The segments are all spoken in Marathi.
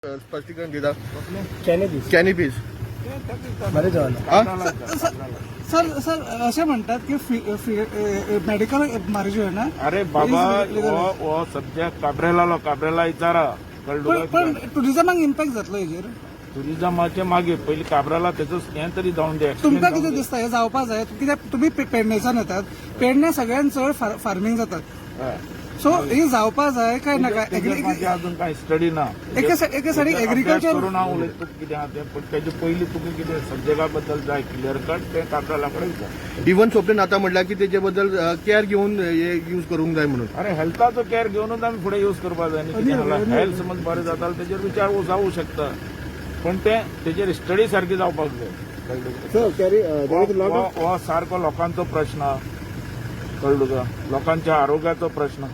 स्पष्टीकरण दिता कॅनिबीज बरें सर सर असे म्हणतात की मेडिकल मारिज ना. अरे बाबा हो सब्जेक्ट काब्रेला विचारा कळलं पण टुरिझमाक इम्पॅक्ट जातलो हेजेर. टुरिझमाचे मागे पयलीं काब्रेला तेचो हें तरी जावन दे. तुमकां कितें दिसता हे जावपा जाय कित्याक तुमी पेडणेच्यान येतात. पेडणे सगळ्यात चड फार्मिंग जातात. सो ही जावपा जाय काय नाका. अजून काय स्टडी ना एके सायडीक एग्रीकल्चर करून हांव उलयता तुका कितें आहा तें पण तेजे पयलीं तुका कितें सब्जेक्टा बद्दल जाय क्लियर कट तें काब्रेला कडेन विचार. इवन स्वप्न आता म्हटलं की तेजे बद्दल केअर घेऊन हे यूज करूंक जाय म्हणून. अरे हेल्थाचो केअर घेवनूच आमी फुडें यूज करपा जाय न्ही. हेल्थ समज बरें जाता जाल्यार तेजेर विचार जावूं शकता पण तेजेर स्टडी सारकी जावपाक जाय. हो सारको लोकांचो प्रश्न कळलो का. लोकांच्या आरोग्याचो प्रश्न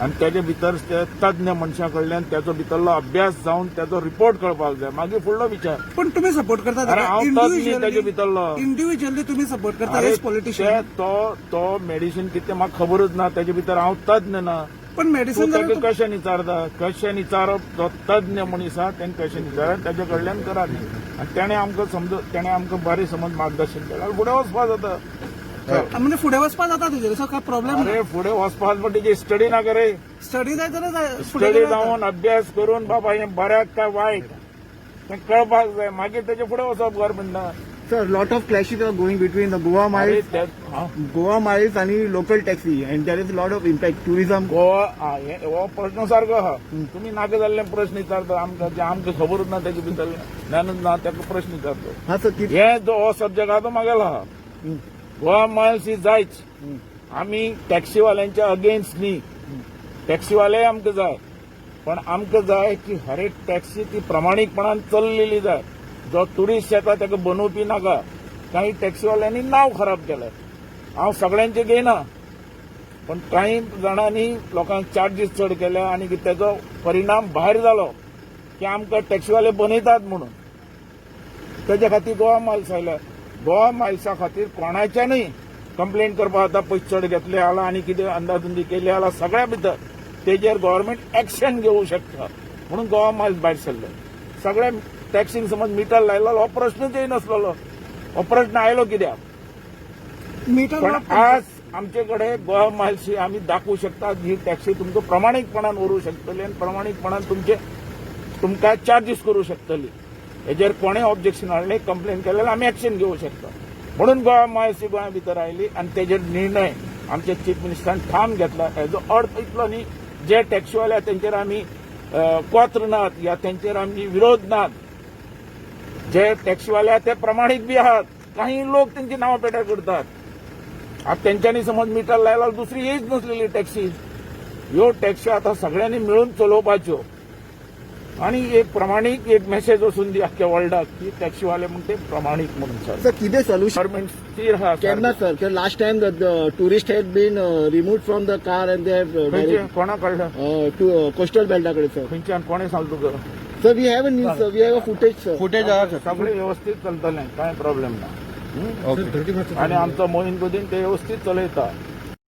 आनी तेजे भितर ते तज्ञ मनशां कडल्यान तेजो भितरलो अभ्यास जावन तेजो रिपोर्ट कळपाक जाय मागीर फुडलो विचार. पण तुम्ही सपोर्ट करता अरे हांव तज्ञ तेजे भितरलो. इंडिव्हिज्युअली तुम्ही सपोर्ट करता एज पॉलिटिशियन. तो मेडिसीन कितें म्हाका खबरूच ना तेजे भितर हांव तज्ञ ना. पण मेडिसिन क्वेश्चन विचारता क्वेश्चन विचारप तो तज्ञ मनीस आहा तें क्वेश्चन विचारप तेजे कडल्यान करा न्ही. आनी तेणें आमकां बरें समज मार्गदर्शन केलें जाल्यार फुडें वचपा जाता. म्हणजे फुडें वचपा जाता तुजेर असो काय प्रॉब्लेम. अरे फुडें वचपाक पण तेजी स्टडी ना रे. स्टडी जाय जाल्यार स्टडी जावन अभ्यास करून बाबा हें बऱ्याक काय वायट तें कळपाक जाय मागीर तेजे फुडें वचप गव्हर्मेंटान. Sir, lot of clashes are going between the Goa miles and local taxi, and there is a lot of impact. Tourism. हो प्रश्न सारको आहा. तुमी नाका जाल्ले प्रश्न विचारता आमकां खबरूच ना तेजे भितर ज्ञानूच ना तेका प्रश्न विचारता. हाँ सर, हे जो हो सब्जेक्ट आहा तो म्हागेलो आहा. गोवा मायल्स ही जायच. आमी टॅक्सीवाल्यांच्या अगेन्स्ट न्ही. टॅक्सीवाले आमकां जाय पण आमकां जाय की हर एक टॅक्सी ती प्रामाणीकपणान चललेली जाय. जो ट्युरिस्ट येता ताका बनोवपी नाका. काही टॅक्सीवाल्यांनी नांव खराब केलें. हांव सगळ्यांचे घेयना पण काही जाणांनी लोकांक चार्जीस चड केल्या आनी तेजो परिणाम भायर जालो की आमकां टॅक्सीवाले बनयतात म्हणून तेजे खातीर गोवा मायल्स आयल्या. गोवा मायल्सा खातीर कोणाच्यानूय कंप्लेंट करपाक जाता पयशे चड घेतले जाला आनी कितें अंदाधुंदी केली जाला सगळ्या भितर तेजेर गव्हर्मेंट एक्शन घेवंक शकता म्हणून गोवा मायल्स भायर सरले. सगळ्या टॅक्सींक समज मिटर लायलो हो प्रश्नच येयनासलो. हो प्रश्न आयलो कित्याक मीटर. पण आज आमचे कडेन गोवा मायल्स आमी दाखवू शकतात ही टॅक्सी तुमकां प्रमाणीकपणान व्हरूंक शकतली आनी प्रमाणीकपणान तुमकां चार्जीस करूं शकतली. हेजेर कोणें ऑब्जेक्शन हाडलें कंप्लेन केलें जाल्यार आमी एक्शन घेवंक शकता. म्हणून गोवा मायल्स गोंया भितर आयली आनी तेजेर निर्णय आमच्या चीफ मिनिस्टरान ठाम घेतला. हेजो अर्थ इतलो न्ही जे टॅक्सीवाले तेंचेर आमी कोत्र नात या तेंचेर आमी विरोध नात. जे टॅक्सीवाले ते प्रमाणीक बी आहात. काही लोक तेंची नांवां पेड्यार करतात. आता तेंच्यांनी समज मिटर लायल्यार दुसरी येयच नसलेली टॅक्सी. ह्यो टॅक्सी आता सगळ्यांनी मिळून चलोवपाच्यो आणि एक प्रामाणिक एक मेसेज वचून दी अख्ख्या वर्ल्डाक की टॅक्सीवाले म्हणून ते प्रामाणिक म्हणून sir, किती solution? गव्हर्मेंट स्थिर आहा. केन्ना sir? Last time the tourist had been removed from the car and they have कोणा कळलं to coastal belt कडे sir. खंयच्यान कोणे सांगलो तुका. Sir, we have a news, sir. We have a footage, sir. Footage आहा सर. सगळे व्यवस्थित चलतले काय प्रॉब्लेम ना. आणि आमचो मोहीन कुदीन ते व्यवस्थित चलयता.